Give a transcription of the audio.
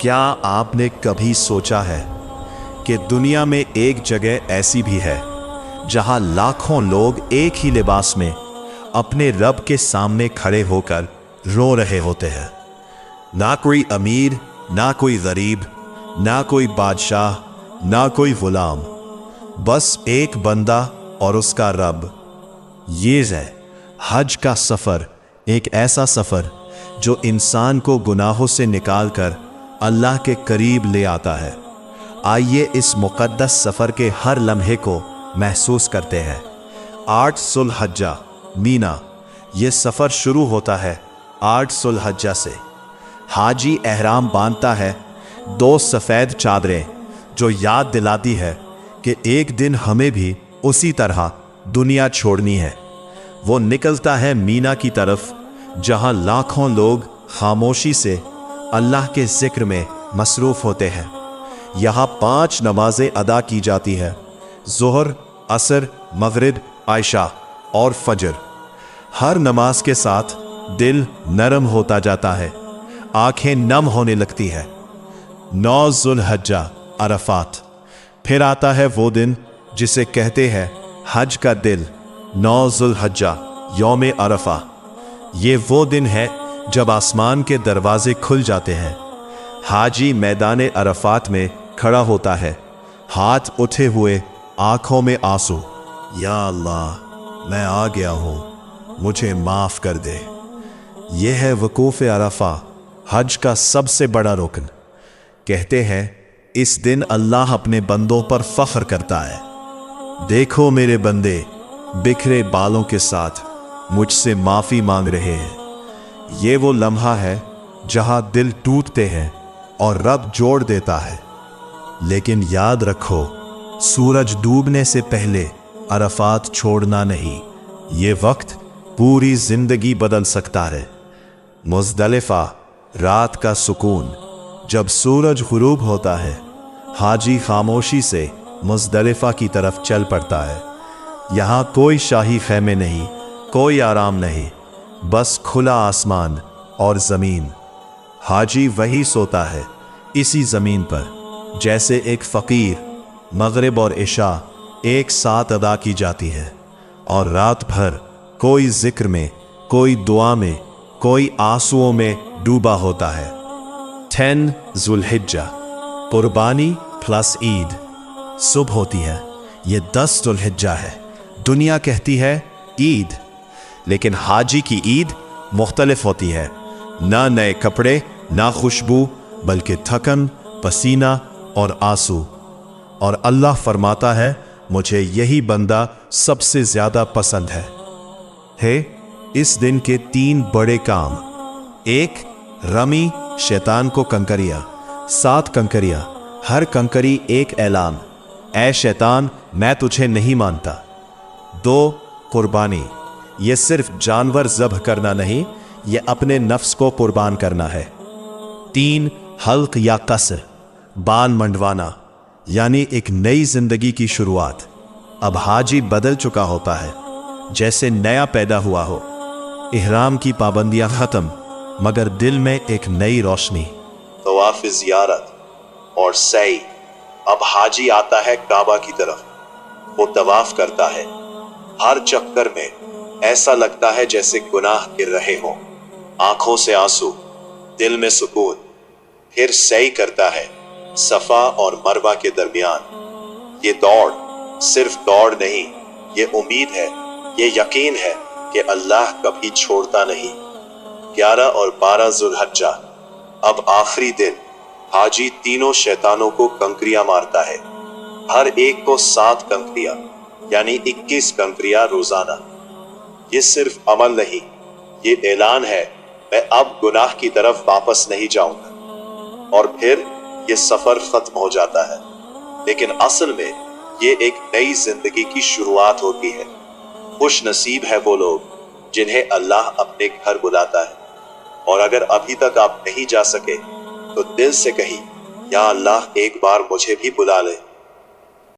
क्या आपने कभी सोचा है कि दुनिया में एक जगह ऐसी भी है जहां लाखों लोग एक ही लिबास में अपने रब के सामने खड़े होकर रो रहे होते हैं। ना कोई अमीर, ना कोई गरीब, ना कोई बादशाह, ना कोई गुलाम, बस एक बंदा और उसका रब। ये है हज का सफ़र, एक ऐसा सफ़र जो इंसान को गुनाहों से निकालकर अल्लाह के करीब ले आता है। आइए इस मुक़द्दस सफ़र के हर लम्हे को महसूस करते हैं। 8 ज़ुल्हिज्जा मीना, ये सफ़र शुरू होता है 8 ज़ुल्हिज्जा से। हाजी एहराम बांधता है, 2 सफ़ेद चादरें जो याद दिलाती है कि एक दिन हमें भी उसी तरह दुनिया छोड़नी है। वो निकलता है मीना की तरफ, जहां लाखों लोग खामोशी से अल्लाह के ज़िक्र में मसरूफ़ होते हैं। यहाँ 5 नमाज़ें अदा की जाती है, ज़ुहर, असर, मगरिब, आयशा और फजर। हर नमाज के साथ दिल नरम होता जाता है, आंखें नम होने लगती है। 9 ज़ुल्हिज्जा अरफात, फिर आता है वो दिन जिसे कहते हैं हज का दिल। 9 ज़ुल्हिज्जा यौम अरफा, ये वो दिन है जब आसमान के दरवाजे खुल जाते हैं। हाजी मैदान अरफात में खड़ा होता है, हाथ उठे हुए, आंखों में आंसू। या अल्लाह, मैं आ गया हूँ, मुझे माफ़ कर दे। यह है वकूफ़ अरफा, हज का सबसे बड़ा रुकन। कहते हैं इस दिन अल्लाह अपने बंदों पर फ़ख्र करता है। देखो मेरे बंदे बिखरे बालों के साथ मुझसे माफ़ी मांग रहे हैं। ये वो लम्हा है जहां दिल टूटते हैं और रब जोड़ देता है। लेकिन याद रखो, सूरज डूबने से पहले अरफात छोड़ना नहीं। ये वक्त पूरी जिंदगी बदल सकता है। मुज़दलिफ़ा, रात का सुकून। जब सूरज गुरूब होता है, हाजी खामोशी से मुज़दलिफ़ा की तरफ चल पड़ता है। यहाँ कोई शाही खैमे नहीं, कोई आराम नहीं, बस खुला आसमान और ज़मीन। हाजी वही सोता है इसी ज़मीन पर जैसे एक फ़कीर। मगरिब और इशा एक साथ अदा की जाती है और रात भर कोई ज़िक्र में, कोई दुआ में, कोई आंसुओं में डूबा होता है। 10 ज़ुल्हिज्जा कुर्बानी प्लस ईद सुबह होती है। ये 10 ज़ुल्हिज्जा है। दुनिया कहती है ईद, लेकिन हाजी की ईद मुख्तलिफ होती है। ना नए कपड़े, ना खुशबू, बल्कि थकन, पसीना और आंसू। और अल्लाह फरमाता है, मुझे यही बंदा सबसे ज़्यादा पसंद है। इस दिन के 3 बड़े काम। 1, रमी शैतान को कंकरिया। 7 कंकरियाँ, हर कंकरी एक ऐलान, ऐ शैतान मैं तुझे नहीं मानता। 2, कुर्बानी। ये सिर्फ जानवर ज़ब्ह करना नहीं, ये अपने नफ्स को कुर्बान करना है। 3, हल्क या कसर, बाल मंडवाना, यानी एक नई जिंदगी की शुरुआत। अब हाजी बदल चुका होता है, जैसे नया पैदा हुआ हो। इहराम की पाबंदियां खत्म, मगर दिल में एक नई रोशनी। तवाफ़ ज़ियारत और सई। अब हाजी आता है काबा की तरफ। वो तवाफ़ करता है, हर चक्कर में ऐसा लगता है जैसे गुनाह गिर रहे हों। आंखों से आंसू, दिल में सुकून। फिर सई करता है सफा और मरवा के दरमियान। ये दौड़ सिर्फ दौड़ नहीं, ये उम्मीद है, ये यकीन है कि अल्लाह कभी छोड़ता नहीं। 11 और 12 ज़ुल्हिज्जा अब आखिरी दिन। हाजी तीनों शैतानों को कंकरियां मारता है, हर एक को 7 कंकरियां, यानी 21 कंकरियां रोजाना। ये सिर्फ अमल नहीं, ये ऐलान है, मैं अब गुनाह की तरफ वापस नहीं जाऊंगा। और फिर ये सफर खत्म हो जाता है, लेकिन असल में ये एक नई जिंदगी की शुरुआत होती है। खुश नसीब है वो लोग जिन्हें अल्लाह अपने घर बुलाता है। और अगर अभी तक आप नहीं जा सके तो दिल से कहिए, या अल्लाह एक बार मुझे भी बुला ले।